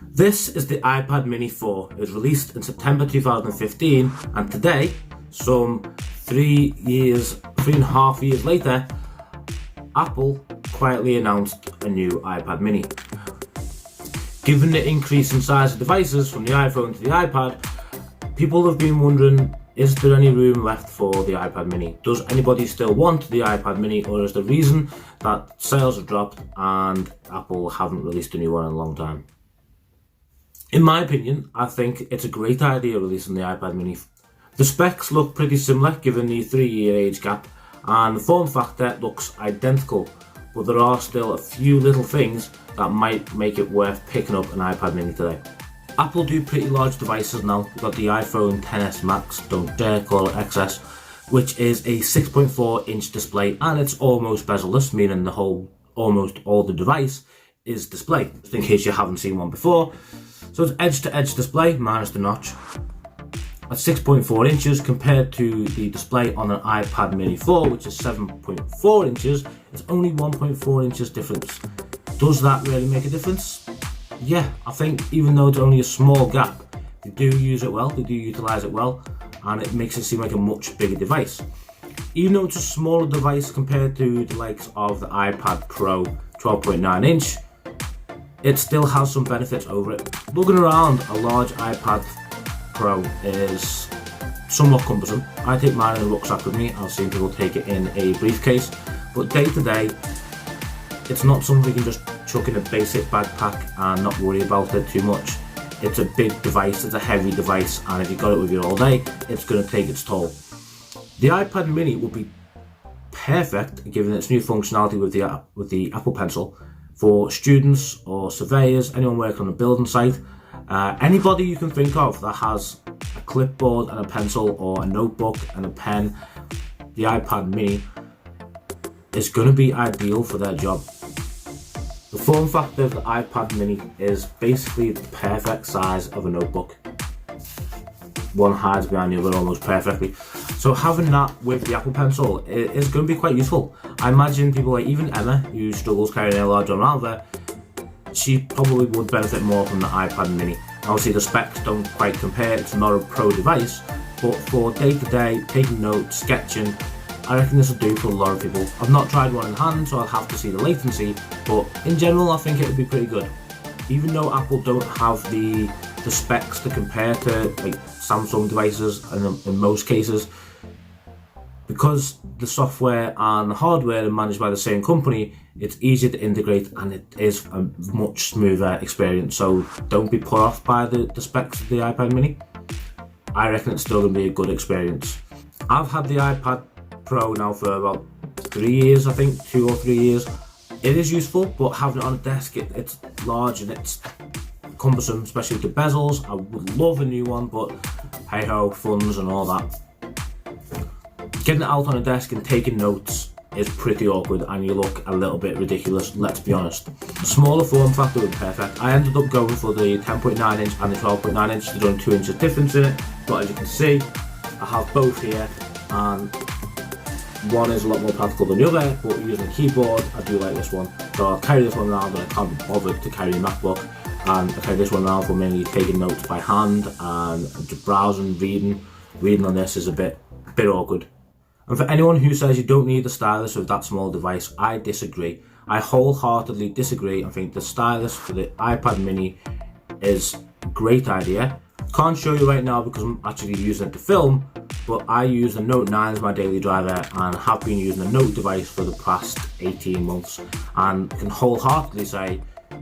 This is the iPad mini 4. It was released in September 2015, and today, some 3.5 years later, Apple quietly announced a new iPad mini. Given the increase in size of devices from the iPhone to the iPad, people have been wondering, is there any room left for the iPad mini? Does anybody still want the iPad mini, or is the reason that sales have dropped and Apple haven't released a new one in a long time? In my opinion, I think it's a great idea releasing the iPad mini. The specs look pretty similar given the 3-year age gap, and the form factor looks identical, but there are still a few little things that might make it worth picking up an iPad mini today. Apple do pretty large devices now. We've got the iPhone XS Max, don't dare call it XS, which is a 6.4 inch display, and it's almost bezel-less, meaning almost all the device is display, just in case you haven't seen one before. So it's edge-to-edge display minus the notch at 6.4 inches compared to the display on an iPad mini 4, which is 7.4 inches. It's only 1.4 inches difference. Does that really make a difference? Yeah, I think even though it's only a small gap, they do use it well, they do utilize it well, and it makes it seem like a much bigger device. Even though it's a smaller device compared to the likes of the iPad Pro 12.9 inch, it still has some benefits over it. Lugging around a large iPad Pro is somewhat cumbersome. I take mine in a rucksack with me. I've seen people take it in a briefcase, but day to day, it's not something you can just chuck in a basic backpack and not worry about it too much. It's a big device, it's a heavy device, and if you've got it with you all day, it's going to take its toll. The iPad mini will be perfect, given its new functionality with the Apple Pencil, for students or surveyors, anyone working on a building site, anybody you can think of that has a clipboard and a pencil or a notebook and a pen. The iPad mini is going to be ideal for their job. The form factor of the iPad mini is basically the perfect size of a notebook. One hides behind the other almost perfectly. So having that with the Apple Pencil is going to be quite useful. I imagine people like even Emma, who struggles carrying a large one around there, she probably would benefit more from the iPad mini. Obviously the specs don't quite compare, it's not a pro device, but for day-to-day, taking notes, sketching, I reckon this will do for a lot of people. I've not tried one in hand, so I'll have to see the latency, but in general I think it would be pretty good. Even though Apple don't have the specs to compare to like Samsung devices in most cases, because the software and the hardware are managed by the same company, it's easier to integrate and it is a much smoother experience. So don't be put off by the specs of the iPad mini. I reckon it's still going to be a good experience. I've had the iPad Pro now for about 3 years, I think, 2 or 3 years. It is useful, but having it on a desk, it's large and it's cumbersome, especially with the bezels. I would love a new one, but hey ho, funds and all that. Getting it out on a desk and taking notes is pretty awkward and you look a little bit ridiculous, let's be honest. The smaller form factor would be perfect. I ended up going for the 10.9 inch and the 12.9 inch. There's only 2 inches difference in it, but as you can see, I have both here, and one is a lot more practical than the other, but using a keyboard, I do like this one. So I'll carry this one around and I can't be bothered to carry a MacBook, and I carry this one around for mainly taking notes by hand and just browsing, reading. Reading on this is a bit awkward. And for anyone who says you don't need a stylus with that small device, I disagree. I wholeheartedly disagree. I think the stylus for the iPad mini is a great idea. Can't show you right now because I'm actually using it to film, but I use the Note 9 as my daily driver and have been using the Note device for the past 18 months, and can wholeheartedly say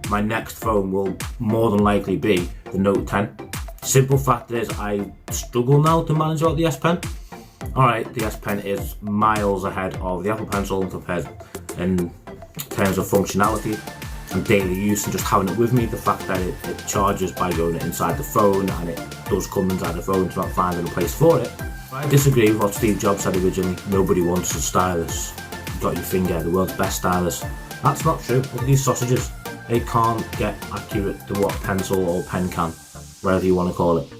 my next phone will more than likely be the Note 10. Simple fact is I struggle now to manage out the S Pen. Alright, the S Pen is miles ahead of the Apple Pencil compared in terms of functionality and daily use, and just having it with me. The fact that it charges by going inside the phone, and it does come inside the phone, to not finding a place for it. I disagree with what Steve Jobs said originally. Nobody wants a stylus. You've got your finger, the world's best stylus. That's not true. Look at these sausages. They can't get accurate to what a pencil or pen can, whatever you want to call it.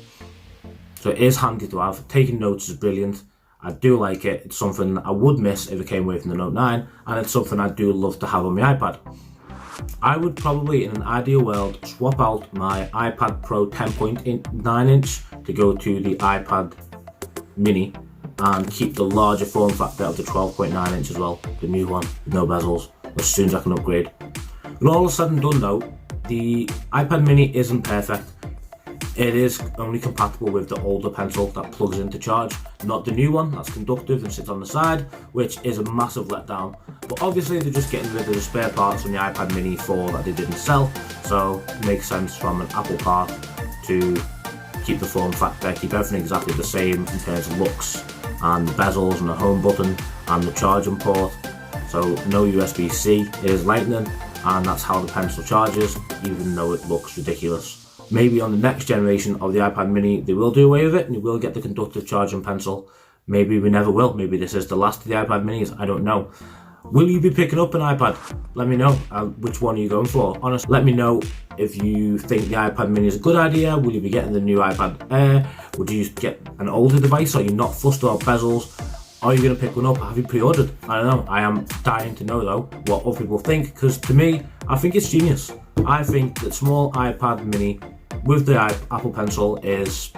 So it is handy to have. Taking notes is brilliant. I do like it. It's something I would miss if it came away from the Note 9, and it's something I do love to have on my iPad. I would probably, in an ideal world, swap out my iPad Pro 10.9 inch to go to the iPad mini and keep the larger form factor of the 12.9 inch as well, the new one, no bezels, as soon as I can upgrade. But all said and done though, the iPad mini isn't perfect. It is only compatible with the older pencil that plugs into charge, not the new one that's conductive and sits on the side, which is a massive letdown. But obviously they're just getting rid of the spare parts from the iPad mini 4 that they didn't sell, so it makes sense from an Apple part to keep the form factor, keep everything exactly the same in terms of looks and the bezels and the home button and the charging port. So no USB-C, it is Lightning, and that's how the pencil charges, even though it looks ridiculous. Maybe on the next generation of the iPad mini they will do away with it and you will get the conductive charging pencil. Maybe we never will. Maybe this is the last of the iPad minis. I don't know. Will you be picking up an iPad? Let me know. Which one are you going for? Honestly, let me know if you think the iPad mini is a good idea. Will you be getting the new iPad Air? Would you get an older device? Are you not fussed about bezels? Are you going to pick one up? Have you pre-ordered? I don't know. I am dying to know though what other people think, because to me, I think it's genius. I think that small iPad mini with the Apple Pencil is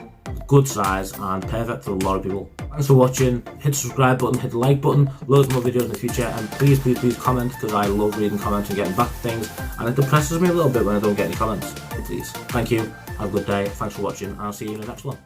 good size and perfect for a lot of people. Thanks for watching. Hit the subscribe button, hit the like button, loads more videos in the future, and please comment, because I love reading comments and getting back to things, and it depresses me a little bit when I don't get any comments. So please, thank you, have a good day, thanks for watching, and I'll see you in the next one.